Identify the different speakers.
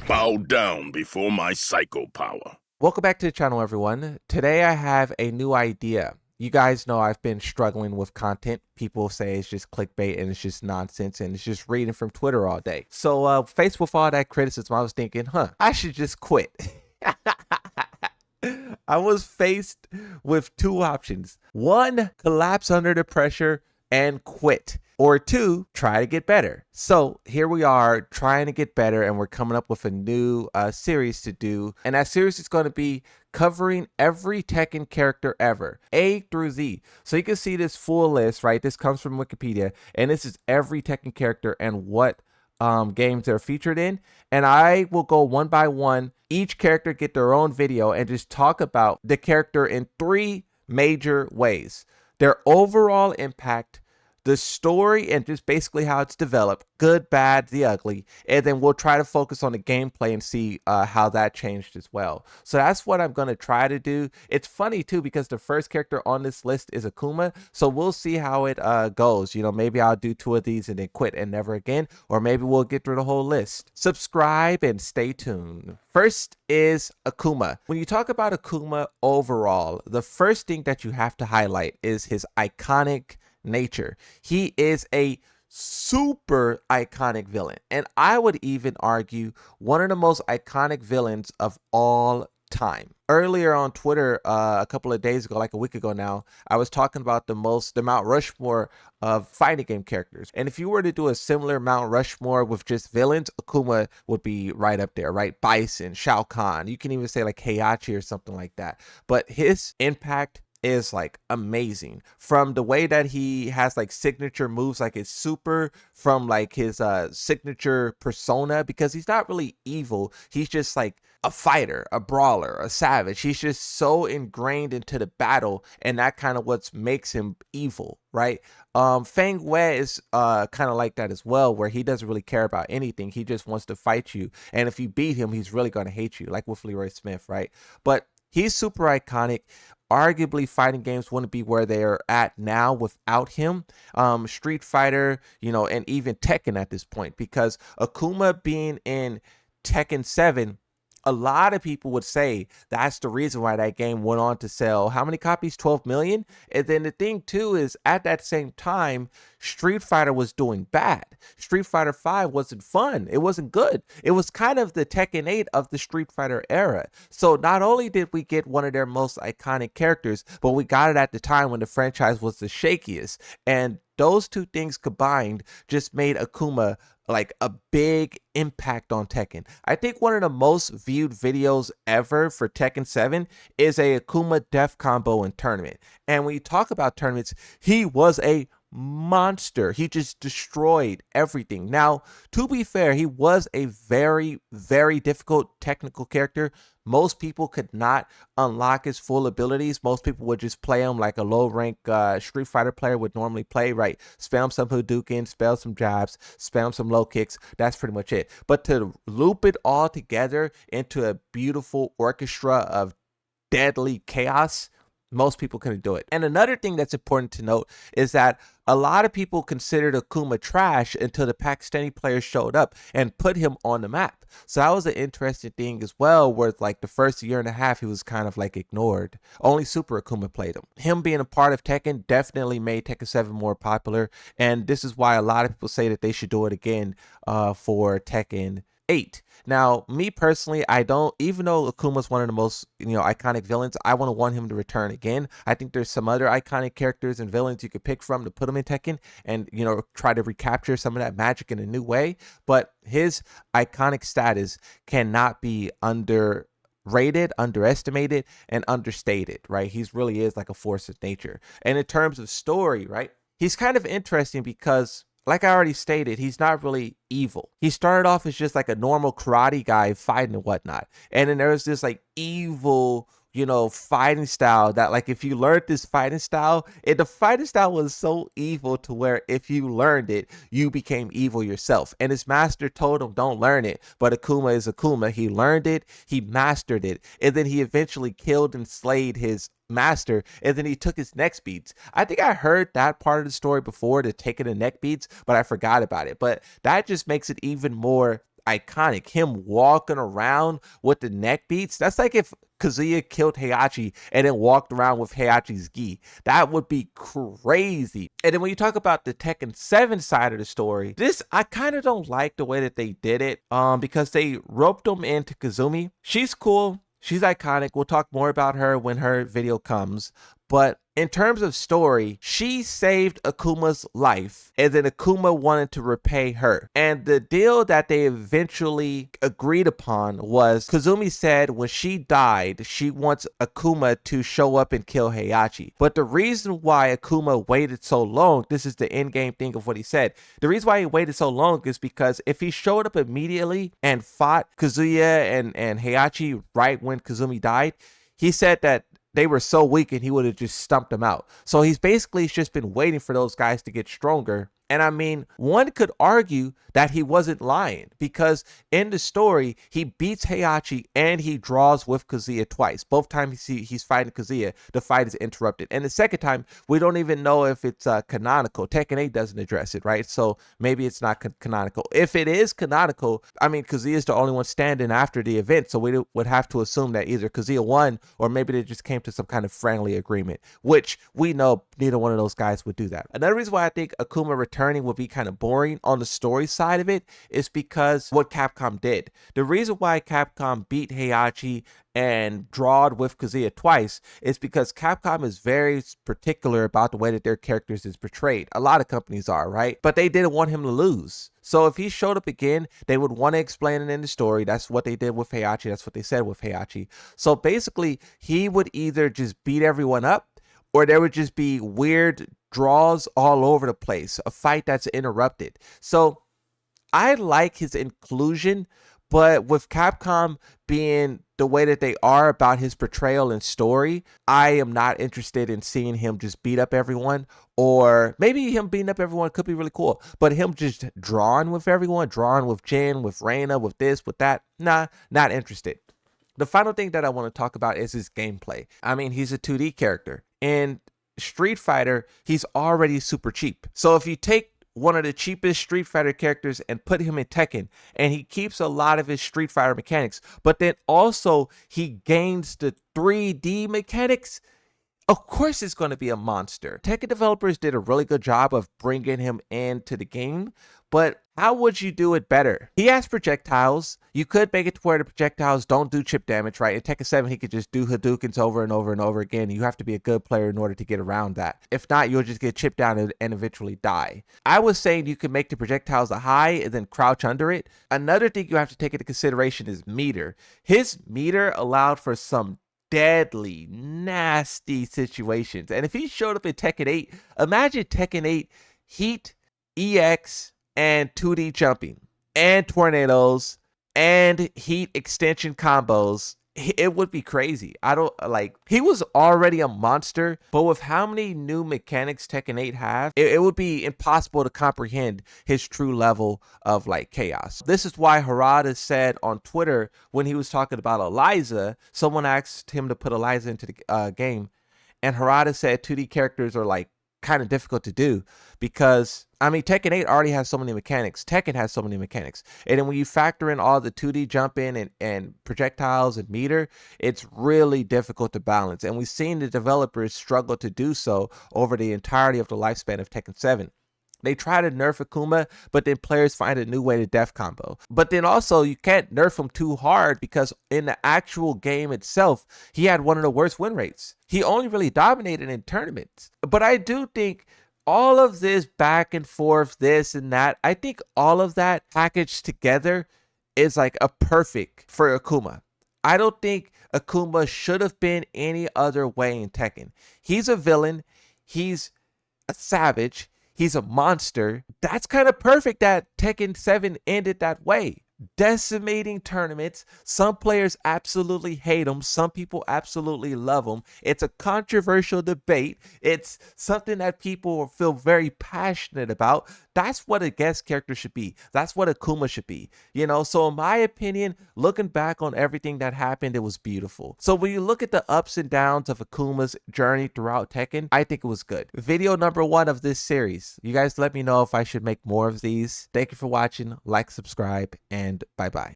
Speaker 1: Bow down before my psycho power.
Speaker 2: Welcome back to the channel, everyone. Today I have a new idea. You guys know I've been struggling with content. People say it's just clickbait and it's just nonsense and it's just reading from Twitter all day. So faced with all that criticism, I was thinking, I should just quit. I was faced with two options. One, collapse under the pressure and quit. Or two, try to get better. So here we are trying to get better, and we're coming up with a new series to do. And that series is going to be covering every Tekken character ever, A through Z. So you can see this full list, right? This comes from Wikipedia, and this is every Tekken character and what games they're featured in. And I will go one by one, each character get their own video, and just talk about the character in three major ways: their overall impact, the story, and just basically how it's developed, good, bad, the ugly, and then we'll try to focus on the gameplay and see how that changed as well. So that's what I'm going to try to do. It's funny too because the first character on this list is Akuma, so we'll see how it goes. You know, maybe I'll do two of these and then quit and never again, or maybe we'll get through the whole list. Subscribe and stay tuned. First is Akuma. When you talk about Akuma overall, the first thing that you have to highlight is his iconic nature. He is a super iconic villain, and I would even argue one of the most iconic villains of all time. Earlier on Twitter, a couple of days ago, like a week ago now, I was talking about the Mount Rushmore of fighting game characters. And if you were to do a similar Mount Rushmore with just villains, Akuma would be right up there, right? Bison, Shao Kahn, you can even say like Heihachi or something like that. But his impact is like amazing, from the way that he has like signature moves, like his super, from like his signature persona, because he's not really evil, he's just like a fighter, a brawler, a savage. He's just so ingrained into the battle, and that kind of what makes him evil, right? Feng Wei is kind of like that as well, where he doesn't really care about anything. He just wants to fight you, and if you beat him, he's really going to hate you, like with Leroy Smith, right? But he's super iconic. Arguably, fighting games wouldn't be where they're at now without him. Street Fighter, you know, and even Tekken at this point, because Akuma being in Tekken 7, a lot of people would say that's the reason why that game went on to sell how many copies? 12 million. And then the thing too is, at that same time, Street Fighter was doing bad. Street Fighter 5 wasn't fun. It wasn't good. It was kind of the Tekken 8 of the Street Fighter era. So not only did we get one of their most iconic characters, but we got it at the time when the franchise was the shakiest. And those two things combined just made Akuma like a big impact on Tekken. I think one of the most viewed videos ever for Tekken 7 is a Akuma death combo in tournament. And when you talk about tournaments, he was a monster. He just destroyed everything. Now, to be fair, he was a very, very difficult technical character. Most people could not unlock his full abilities. Most people would just play him like a low-rank Street Fighter player would normally play, right? Spam some Hadouken, spam some jabs, spam some low kicks. That's pretty much it. But to loop it all together into a beautiful orchestra of deadly chaos, most people couldn't do it. And another thing that's important to note is that a lot of people considered Akuma trash until the Pakistani players showed up and put him on the map. So that was an interesting thing as well, where like the first year and a half, he was kind of like ignored. Only Super Akuma played him. Him being a part of Tekken definitely made Tekken 7 more popular. And this is why a lot of people say that they should do it again for Tekken 8. Now, me personally, I don't, even though Akuma's one of the most, iconic villains, I want him to return again. I think there's some other iconic characters and villains you could pick from to put them in Tekken and, try to recapture some of that magic in a new way. But his iconic status cannot be underrated, underestimated, and understated, right? He's really is like a force of nature. And in terms of story, right, he's kind of interesting because, like I already stated, he's not really evil. He started off as just like a normal karate guy fighting and whatnot. And then there was this like evil, fighting style that, like, if you learned this fighting style, the fighting style was so evil to where if you learned it, you became evil yourself. And his master told him, don't learn it. But Akuma is Akuma. He learned it, he mastered it, and then he eventually killed and slayed his master, and then he took his neck beads. I think I heard that part of the story before, to taking the neck beads, but I forgot about it. But that just makes it even more iconic. Him walking around with the neck beats. That's like if Kazuya killed Heihachi and then walked around with Heihachi's gi. That would be crazy. And then when you talk about the Tekken 7 side of the story, this, I kind of don't like the way that they did it, because they roped him into Kazumi. She's cool. She's iconic. We'll talk more about her when her video comes. But in terms of story, she saved Akuma's life, and then Akuma wanted to repay her. And the deal that they eventually agreed upon was Kazumi said when she died, she wants Akuma to show up and kill Heihachi. But the reason why Akuma waited so long, this is the in-game thing of what he said. The reason why he waited so long is because if he showed up immediately and fought Kazuya and Heihachi right when Kazumi died, he said that they were so weak and he would have just stumped them out. So he's basically just been waiting for those guys to get stronger. And I mean, one could argue that he wasn't lying, because in the story, he beats Heihachi and he draws with Kazuya twice. Both times he's fighting Kazuya, the fight is interrupted. And the second time, we don't even know if it's canonical. Tekken 8 doesn't address it, right? So maybe it's not canonical. If it is canonical, I mean, Kazuya is the only one standing after the event. So we would have to assume that either Kazuya won or maybe they just came to some kind of friendly agreement, which we know neither one of those guys would do that. Another reason why I think Akuma returning would be kind of boring on the story side of it is because what Capcom did. The reason why Capcom beat Heihachi and drawed with Kazuya twice is because Capcom is very particular about the way that their characters is portrayed. A lot of companies are, right? But they didn't want him to lose. So if he showed up again, they would want to explain it in the story. That's what they did with Heihachi. That's what they said with Heihachi. So basically, he would either just beat everyone up, or there would just be weird draws all over the place, a fight that's interrupted. So I like his inclusion, but with Capcom being the way that they are about his portrayal and story, I am not interested in seeing him just beat up everyone. Or maybe him beating up everyone could be really cool, but him just drawing with everyone, drawing with Jin, with Reina, with this, with that, nah, not interested. The final thing that I want to talk about is his gameplay. I mean, he's a 2D character. In Street Fighter, he's already super cheap. So if you take one of the cheapest Street Fighter characters and put him in Tekken, and he keeps a lot of his Street Fighter mechanics, but then also he gains the 3D mechanics, of course it's going to be a monster. Tekken developers did a really good job of bringing him into the game, but how would you do it better? He has projectiles. You could make it to where the projectiles don't do chip damage, right? In Tekken 7, he could just do Hadoukens over and over and over again. You have to be a good player in order to get around that. If not, you'll just get chipped down and eventually die. I was saying you could make the projectiles a high and then crouch under it. Another thing you have to take into consideration is meter. His meter allowed for some deadly, nasty situations. And if he showed up in Tekken 8, imagine Tekken 8 Heat, EX, and 2D jumping, and tornadoes, and heat extension combos. It would be crazy. I don't like, he was already a monster, but with how many new mechanics Tekken 8 have, it would be impossible to comprehend his true level of like chaos. This is why Harada said on Twitter when he was talking about Eliza, someone asked him to put Eliza into the game, and Harada said 2D characters are like kind of difficult to do because, I mean, Tekken 8 already has so many mechanics. Tekken has so many mechanics. And then when you factor in all the 2D jumping and projectiles and meter, it's really difficult to balance. And we've seen the developers struggle to do so over the entirety of the lifespan of Tekken 7. They try to nerf Akuma, but then players find a new way to death combo. But then also, you can't nerf him too hard because in the actual game itself, he had one of the worst win rates. He only really dominated in tournaments. But I do think all of this back and forth, this and that, I think all of that packaged together is like a perfect for Akuma. I don't think Akuma should have been any other way in Tekken. He's a villain. He's a savage. He's a monster. That's kind of perfect that Tekken 7 ended that way. Decimating tournaments. Some players absolutely hate him. Some people absolutely love him. It's a controversial debate. It's something that people feel very passionate about. That's what a guest character should be. That's what Akuma should be. You know, so in my opinion, looking back on everything that happened, it was beautiful. So when you look at the ups and downs of Akuma's journey throughout Tekken, I think it was good. Video number 1 of this series. You guys let me know if I should make more of these. Thank you for watching. Like, subscribe, and bye-bye.